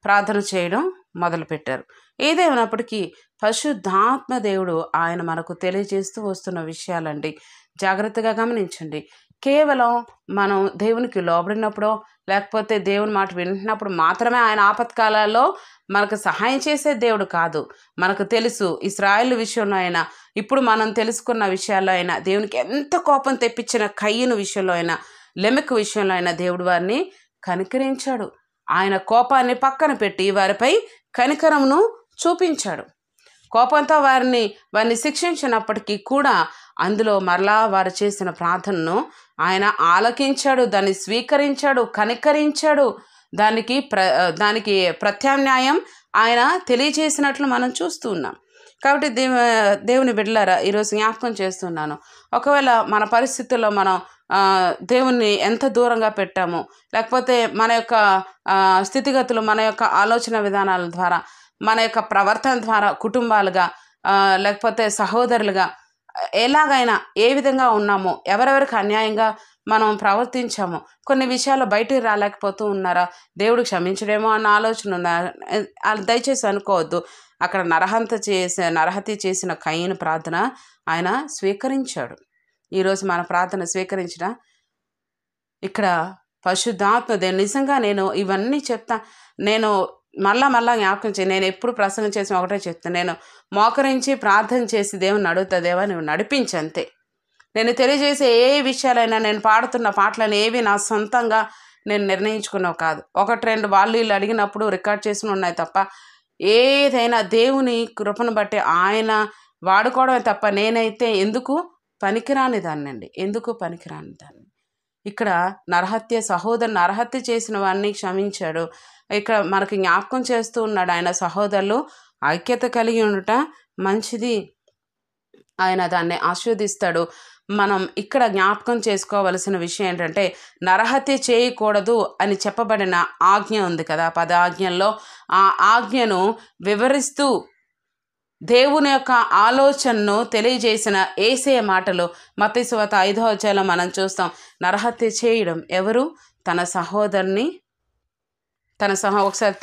ప్రార్థన చేయడం మొదలుపెట్టారు. ఏదేమైనప్పటికీ పరిశుద్ధాత్మ దేవుడు ఆయన మనకు తెలియజేస్తూ వస్తున్న విషయాలండి. జాగ్రత్తగా గమనించండి. కేవలం మనం దేవునికి లోబడినప్పుడో లేకపోతే దేవుని మాట వింటున్నప్పుడు మాత్రమే ఆయన ఆపత్కాలాల్లో మనకు సహాయం చేసే దేవుడు కాదు. మనకు తెలుసు ఇశ్రాయేలు విషయంలో అయినా, ఇప్పుడు మనం తెలుసుకున్న విషయాల్లో అయినా, దేవునికి ఎంత కోపం తెప్పించిన కయ్యను విషయంలో అయినా, లెమెకు విషయంలో అయినా దేవుడు వారిని కనికరించాడు. ఆయన కోపాన్ని పక్కన పెట్టి వారిపై కనికరమును చూపించాడు. కోపంతో వారిని శిక్షించినప్పటికీ కూడా అందులో మరలా వారు చేసిన ప్రార్థనను ఆయన ఆలకించాడు, దాన్ని స్వీకరించాడు, కనికరించాడు. దానికి ప్రత్యామ్నాయం ఆయన తెలియజేసినట్లు మనం చూస్తూ ఉన్నాం. కాబట్టి దేవుని బిడ్డలారా, ఈరోజు జ్ఞాపకం చేస్తున్నాను, ఒకవేళ మన పరిస్థితుల్లో మనం దేవుణ్ణి ఎంత దూరంగా పెట్టామో, లేకపోతే మన యొక్క స్థితిగతులు, మన యొక్క ఆలోచన విధానాల ద్వారా, మన యొక్క ప్రవర్తన ద్వారా కుటుంబాలుగా లేకపోతే సహోదరులుగా ఎలాగైనా ఏ విధంగా ఉన్నామో, ఎవరెవరికి అన్యాయంగా మనం ప్రవర్తించామో, కొన్ని విషయాలు బయటికి రాలేకపోతూ ఉన్నారా, దేవుడు క్షమించడేమో అన్న ఆలోచన ఉందా? దయచేసి అనుకోవద్దు. అక్కడ నరహత్య చేసిన కయ్యను ప్రార్థన ఆయన స్వీకరించాడు. ఈరోజు మన ప్రార్థన స్వీకరించిన ఇక్కడ పరిశుద్ధాత్మ నిజంగా నేను ఇవన్నీ చెప్తా. నేను మళ్ళా జ్ఞాపకం చేయి. నేను ఎప్పుడు ప్రసంగం చేసి ఒకటే చెప్తాను, నేను మోకరించి ప్రార్థన చేసి దేవుని అడుగుతుందేవా, నువ్వు నడిపించంతే. నేను తెలియజేసే ఏ విషయాలైనా, నేను పాడుతున్న పాటలను ఏవి నా సొంతంగా నేను నిర్ణయించుకున్నావు కాదు. 1-2 వాళ్ళు వీళ్ళు అడిగినప్పుడు రికార్డ్ చేసి ఉన్నాయి తప్ప, ఏదైనా దేవుని కృపను బట్టి ఆయన వాడుకోవడమే తప్ప నేనైతే ఎందుకు పనికిరాని దాన్నండి, ఎందుకు పనికిరాని దాన్ని. ఇక్కడ సహోదరుని నరహత్య చేసిన వాడిని క్షమించాడు. ఇక్కడ మనకి జ్ఞాపకం చేస్తూ ఉన్నాడు, ఆయన సహోదరులు ఐక్యత కలిగి ఉండట మంచిది, ఆయన దాన్ని ఆస్వాదిస్తాడు. మనం ఇక్కడ జ్ఞాపకం చేసుకోవలసిన విషయం ఏంటంటే, నరహత్య చేయకూడదు అని చెప్పబడిన ఆజ్ఞ ఉంది కదా, 10 ఆజ్ఞల్లో ఆ ఆజ్ఞను వివరిస్తూ దేవుని యొక్క ఆలోచనను తెలియజేసిన యేసయ్య మాటలు మత్తయి సువార్త 5వ అధ్యాయంలో మనం చూస్తాం. నరహత్య చేయడం ఎవరు? తన సహోదరుని ఒకసారి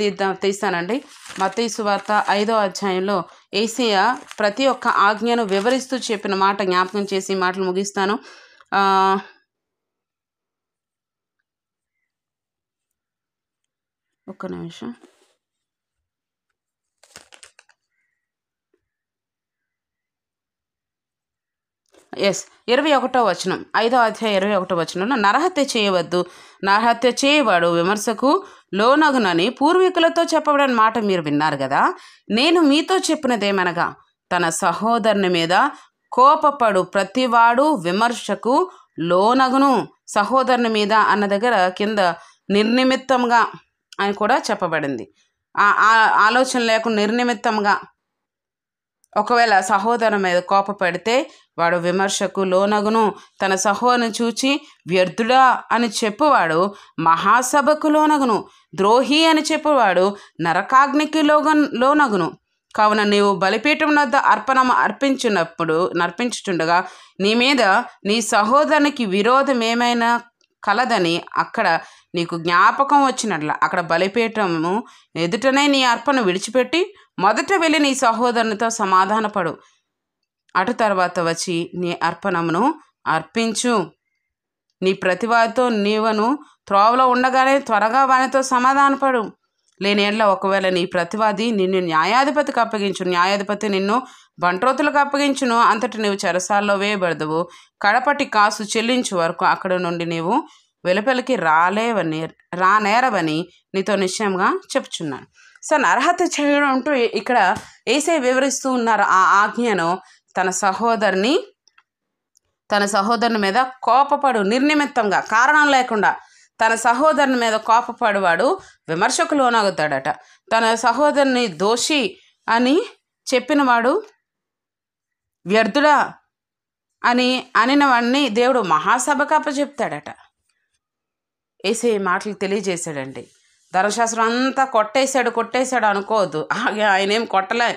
తీస్తానండి. మత్తయి సువార్త 5వ అధ్యాయంలో యేసయ్య ప్రతి ఒక్క ఆజ్ఞను వివరిస్తూ చెప్పిన మాట జ్ఞాపకం చేసి మాటలు ముగిస్తాను. ఒక్క నిమిషం. ఎస్ 21వ వచనం, 5వ అధ్యాయం 21వ వచనంలో, నరహత్య చేయవద్దు, నరహత్య చేయవాడు విమర్శకు లోనగునని పూర్వీకులతో చెప్పబడిన మాట మీరు విన్నారు కదా. నేను మీతో చెప్పినదేమనగా, తన సహోదరుని మీద కోపపడు ప్రతివాడు విమర్శకు లోనగును. సహోదరుని మీద అన్న దగ్గర కింద నిర్నిమిత్తంగా అని కూడా చెప్పబడింది. ఆలోచన లేకుండా నిర్నిమిత్తంగా ఒకవేళ సహోదరు మీద కోపపడితే వాడు విమర్శకు లోనగును. తన సహోదరుని చూచి వ్యర్థుడా అని చెప్పువాడు మహాసభకు లోనగును. ద్రోహి అని చెప్పువాడు నరకాగ్నికి లోనగును. కావున నీవు బలిపీఠం వద్ద నర్పించుచుండగా నీ మీద నీ సహోదరునికి విరోధం ఏమైనా కలదని అక్కడ నీకు జ్ఞాపకం వచ్చినట్ల అక్కడ బలిపీఠము ఎదుటనే నీ అర్పణ విడిచిపెట్టి మొదట వెళ్ళి నీ సహోదరునితో సమాధానపడు. అటు తర్వాత వచ్చి నీ అర్పణమును అర్పించు. నీ ప్రతివాదితో నీవను త్రోవలో ఉండగానే త్వరగా వానితో సమాధానపడు. లేని ఎడ్ల ఒకవేళ నీ ప్రతివాది నిన్ను న్యాయాధిపతికి అప్పగించు, న్యాయాధిపతి నిన్ను బంట్రోతులకు అప్పగించును. అంతటి నీవు చెరసాల్లో వేయబడదువు. కడపటి కాసు చెల్లించు వరకు అక్కడ నుండి నీవు వెలుపలికి రానేరవని నీతో నిశ్చయంగా చెప్పుచున్నాను. సో నరహత్య చేయడం అంటూ ఇక్కడ యేసయ్య వివరిస్తూ ఉన్నారు. ఆ ఆజ్ఞను తన సహోదరుని మీద కోపపడు, నిర్నిమిత్తంగా కారణం లేకుండా తన సహోదరుని మీద కోపపడువాడు విమర్శకు లోనవుతాడట. తన సహోదరుని దోషి అని చెప్పినవాడు వ్యర్థుడా అనిన వాడిని దేవుడు మహాసభకు అప్పచెప్తాడట. యేసయ్య మాటలు తెలియజేశాడండి. ధర్మశాస్త్రం అంతా కొట్టేశాడు అనుకోవద్దు. ఆయన ఏం కొట్టలే.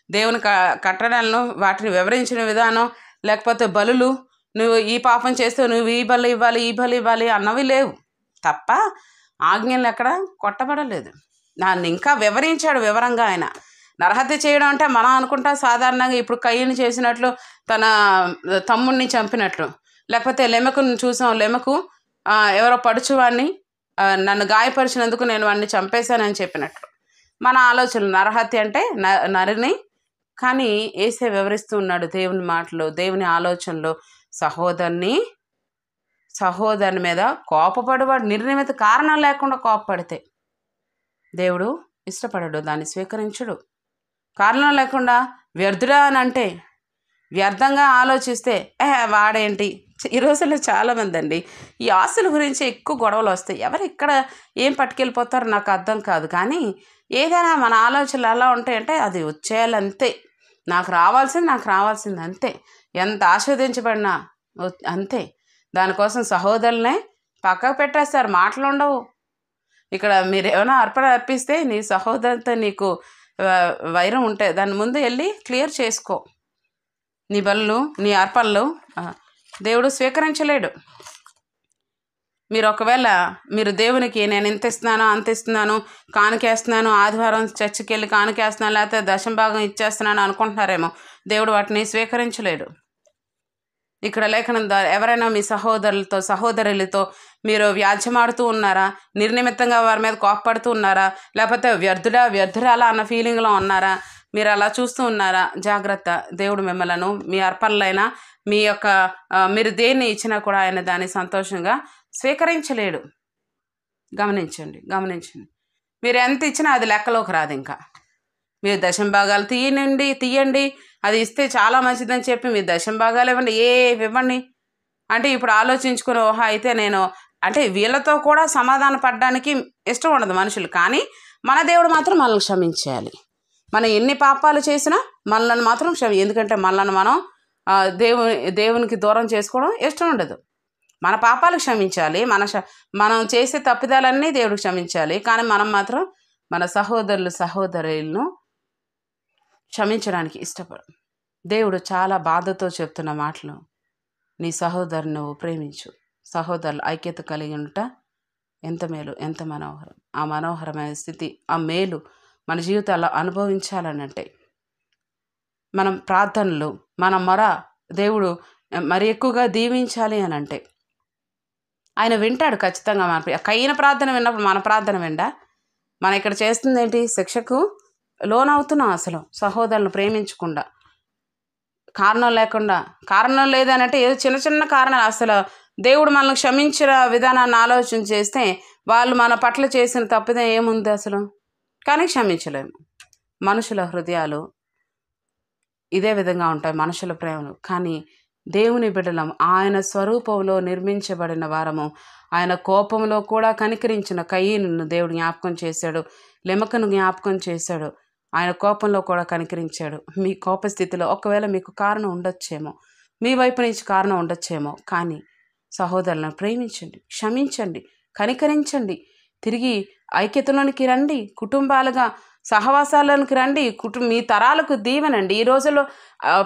దేవుని కట్టడాలను వాటిని వివరించిన విధానం, లేకపోతే బలులు, నువ్వు ఈ పాపం చేస్తే నువ్వు ఈ బలి ఇవ్వాలి అన్నవి లేవు తప్ప ఆజ్ఞలు ఎక్కడ కొట్టబడలేదు. దాన్ని ఇంకా వివరించాడు వివరంగా ఆయన. నరహత్య చేయడం అంటే మనం అనుకుంటా సాధారణంగా ఇప్పుడు కయ్యను చేసినట్లు, తన తమ్ముడిని చంపినట్లు, లేకపోతే లెమెకుని చూసాం, లెమెకు ఎవరో పడుచువాడిని నన్ను గాయపరిచినందుకు నేను వాడిని చంపేశానని చెప్పినట్లు మన ఆలోచనలు. నరహత్య అంటే నరిని. కానీ యేసయ్య వివరిస్తూ ఉన్నాడు దేవుని మాటలు, దేవుని ఆలోచనలు. సహోదరుని మీద కోపపడేవాడు నిర్నిమిత కారణం లేకుండా కోపపడితే దేవుడు ఇష్టపడడు, దాన్ని స్వీకరించడు. కారణం లేకుండా వ్యర్థుడా అని అంటే, వ్యర్థంగా ఆలోచిస్తే వాడేంటి. ఈ రోజుల్లో చాలామంది అండి ఈ ఆస్తుల గురించి ఎక్కువ గొడవలు వస్తాయి. ఎవరు ఇక్కడ ఏం పట్టుకెళ్ళిపోతారో నాకు అర్థం కాదు. కానీ ఏదైనా మన ఆలోచనలు ఎలా ఉంటాయంటే అది వచ్చేయాలంతే, నాకు రావాల్సింది అంతే, ఎంత ఆస్వాదించబడినా అంతే. దానికోసం సహోదరులనే పక్కకు పెట్టేస్తారు, మాటలు ఉండవు. ఇక్కడ మీరు ఏమైనా అర్పణ అర్పిస్తే నీ సహోదరుతో నీకు వైరం ఉంటే దాని ముందు వెళ్ళి క్లియర్ చేసుకో. నీ బలులు, నీ అర్పణలు దేవుడు స్వీకరించలేడు. మీరు దేవునికి నేను ఇంత ఇస్తున్నాను అంత ఇస్తున్నాను, కానుకేస్తున్నాను, ఆదివారం చర్చికి వెళ్ళి కానుకేస్తున్నాను, లేకపోతే దశంభాగం ఇచ్చేస్తున్నాను అనుకుంటున్నారేమో. దేవుడు వాటిని స్వీకరించలేడు. ఇక్కడ లేఖనం ఎవరైనా మీ సహోదరులతో మీరు వ్యాజ్యమాడుతూ ఉన్నారా, నిర్నిమిత్తంగా వారి మీద కోపపడుతూ ఉన్నారా, లేకపోతే వ్యర్థురాలా అన్న ఫీలింగ్లో ఉన్నారా, మీరు అలా చూస్తూ ఉన్నారా, జాగ్రత్త. దేవుడు మిమ్మలను మీ అర్పణలైనా మీరు దేన్ని ఇచ్చినా కూడా ఆయన దాన్ని సంతోషంగా స్వీకరించలేడు. గమనించండి. మీరు ఎంత ఇచ్చినా అది లెక్కలోకి రాదు. ఇంకా మీరు దశంభాగాలు తీయండి, అది ఇస్తే చాలా మంచిదని చెప్పి మీరు దశంభాగాలు ఇవ్వండి, ఇవ్వండి అంటే ఇప్పుడు ఆలోచించుకుని అయితే నేను అంటే వీళ్ళతో కూడా సమాధాన పడడానికి ఇష్టం ఉండదు మనుషులు. కానీ మన దేవుడు మాత్రం మనల్ని క్షమించేయాలి. మనం ఎన్ని పాపాలు చేసినా మనల్ని మాత్రం ఎందుకంటే మనల్ని మనం దేవునికి దూరం చేసుకోవడం ఇష్టం ఉండదు. మన పాపాలు క్షమించాలి, మనం చేసే తప్పిదాలన్నీ దేవుడు క్షమించాలి. కానీ మనం మాత్రం మన సహోదరులను క్షమించడానికి ఇష్టపడం. దేవుడు చాలా బాధతో చెప్తున్న మాటలు, నీ సహోదరుని నువ్వు ప్రేమించు. సహోదరులు ఐక్యత కలిగి ఉంట ఎంత మేలు, ఎంత మనోహరం. ఆ మనోహరమైన స్థితి, ఆ మేలు మన జీవితాల్లో అనుభవించాలనంటే మనం ప్రార్థనలు, మన మొర దేవుడు మరి ఎక్కువగా దీవించాలి అని అంటే ఆయన వింటాడు ఖచ్చితంగా. మన కయ్యన ప్రార్థన విన్నప్పుడు మన ప్రార్థన విండా? మనం ఇక్కడ చేస్తుంది ఏంటి? శిక్షకు లోనవుతున్నాం. అసలు సహోదరులను ప్రేమించకుండా, కారణం లేదనంటే ఏదో చిన్న కారణాలు. అసలు దేవుడు మనల్ని క్షమించిన విధానాన్ని ఆలోచన చేస్తే వాళ్ళు మన పట్ల చేసిన తప్పిదం ఏముంది అసలు? కానీ క్షమించలేము. మనుషుల హృదయాలు ఇదే విధంగా ఉంటాయి, మనుషుల ప్రేమలు. కానీ దేవుని బిడ్డలం, ఆయన స్వరూపంలో నిర్మించబడిన వారము. ఆయన కోపంలో కూడా కనికరించిన కయీనును దేవుడు జ్ఞాపకం చేశాడు, లెమెకును జ్ఞాపకం చేశాడు. ఆయన కోపంలో కూడా కనికరించాడు. మీ కోపస్థితిలో ఒకవేళ మీకు కారణం ఉండొచ్చేమో, మీ వైపు నుంచి కారణం ఉండొచ్చేమో. కానీ సహోదరులను ప్రేమించండి, క్షమించండి, కనికరించండి. తిరిగి ఐక్యతలోనికి రండి, కుటుంబాలుగా సహవాసాలకు రండి. మీ తరాలకు దీవెనండి. ఈ రోజుల్లో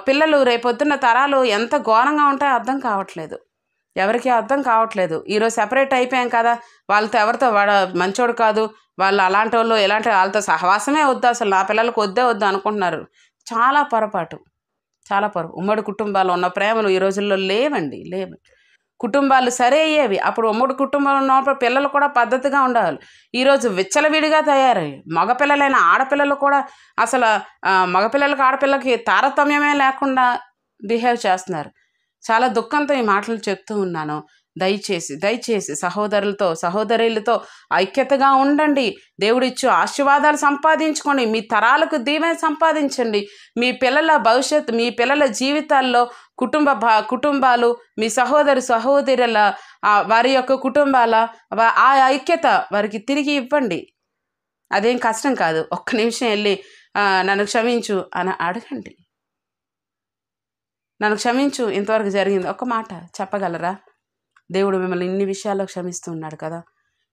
పిల్లలు రేపొద్దున్న తరాలు ఎంత ఘోరంగా ఉంటాయో అర్థం కావట్లేదు, ఎవరికి అర్థం కావట్లేదు. ఈరోజు సెపరేట్ అయిపోయాం కదా, వాళ్ళతో ఎవరితో వాడు మంచోడు కాదు, వాళ్ళు అలాంటి వాళ్ళు వాళ్ళతో సహవాసమే వద్దు, అసలు నా పిల్లలకు వద్దు అనుకుంటున్నారు. చాలా పొరపాటు. చాలా ఉమ్మడి కుటుంబాలు ఉన్న ప్రేమలు ఈ రోజుల్లో లేవండి, లేవు. కుటుంబాలు సరే అయ్యేవి. అప్పుడు ఉమ్మడి కుటుంబంలో ఉన్నప్పుడు పిల్లలు కూడా పద్ధతిగా ఉండాలి. ఈరోజు విచ్చలవిడిగా తయారయ్యి మగపిల్లలైన ఆడపిల్లలు కూడా అసలు మగపిల్లలకి ఆడపిల్లకి తారతమ్యమే లేకుండా బిహేవ్ చేస్తున్నారు. చాలా దుఃఖంతో ఈ మాటలు చెప్తూ ఉన్నాను. దయచేసి సహోదరులతో సహోదరులతో ఐక్యతగా ఉండండి. దేవుడిచ్చు ఆశీర్వాదాలు సంపాదించుకోండి. మీ తరాలకు దీవెన సంపాదించండి. మీ పిల్లల భవిష్యత్తు, మీ పిల్లల జీవితాల్లో కుటుంబాలు, మీ సహోదరుల వారి యొక్క కుటుంబాల ఆ ఐక్యత వారికి తిరిగి ఇవ్వండి. అదేం కష్టం కాదు. ఒక్క నిమిషం వెళ్ళి నన్ను క్షమించు అని అడగండి. నన్ను క్షమించు, ఇంతవరకు జరిగింది ఒక మాట చెప్పగలరా? దేవుడు మిమ్మల్ని ఇన్ని విషయాల్లో క్షమిస్తూ ఉన్నాడు కదా,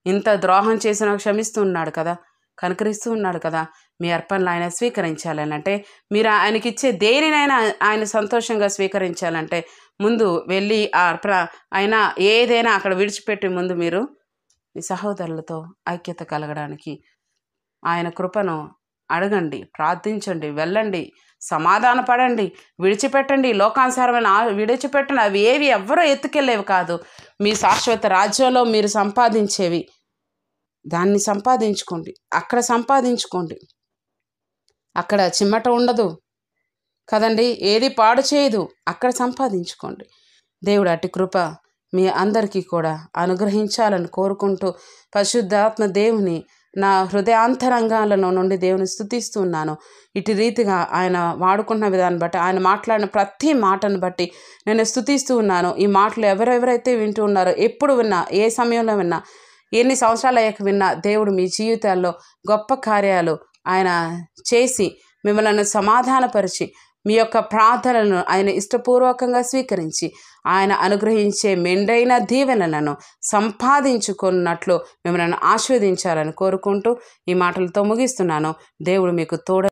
ఇంత ద్రోహం చేసినా క్షమిస్తూ ఉన్నాడు కదా, కనుకరిస్తూ ఉన్నాడు కదా. మీ అర్పణలు ఆయన స్వీకరించాలంటే, మీరు ఆయనకిచ్చే దేనినైనా ఆయన సంతోషంగా స్వీకరించాలంటే ముందు వెళ్ళి ఆ అర్పణ అయినా ఏదైనా అక్కడ విడిచిపెట్టి ముందు మీరు మీ సహోదరులతో ఐక్యత కలగడానికి ఆయన కృపను అడగండి, ప్రార్థించండి, వెళ్ళండి, సమాధాన పడండి, విడిచిపెట్టండి. లోకానుసారమైన విడిచిపెట్టండి. అవి ఏవి ఎవ్వరూ ఎత్తుకెళ్ళేవి కాదు. మీ శాశ్వత రాజ్యంలో మీరు సంపాదించేవి దాన్ని సంపాదించుకోండి. అక్కడ సంపాదించుకోండి. అక్కడ చిమ్మట ఉండదు కదండి, ఏది పాడు చేయదు. అక్కడ సంపాదించుకోండి. దేవుడు అట్టి కృప మీ అందరికీ కూడా అనుగ్రహించాలని కోరుకుంటూ పరిశుద్ధాత్మ దేవుని నా హృదయాంతరంగాలలో నుండి దేవుని స్తుతిస్తున్నాను. ఇటు రీతిగా ఆయన వాడుకుంటున్న విధాన్ని బట్టి, ఆయన మాట్లాడిన ప్రతి మాటను బట్టి నేను స్తుతిస్తూ ఉన్నాను. ఈ మాటలు ఎవరెవరైతే వింటూ ఉన్నారో, ఎప్పుడు విన్నా, ఏ సమయంలో విన్నా, ఎన్ని సంవత్సరాలు అయ్యాక విన్నా, దేవుడు మీ జీవితాల్లో గొప్ప కార్యాలు ఆయన చేసి మిమ్మల్ని సమాధానపరిచి మీ యొక్క ప్రార్థనలను ఆయన ఇష్టపూర్వకంగా స్వీకరించి ఆయన అనుగ్రహించే మెండైన దీవెనలను సంపాదించుకున్నట్లు మిమ్మల్ని ఆశీర్వదించాలని కోరుకుంటూ ఈ మాటలతో ముగిస్తున్నాను. దేవుడు మీకు తోడై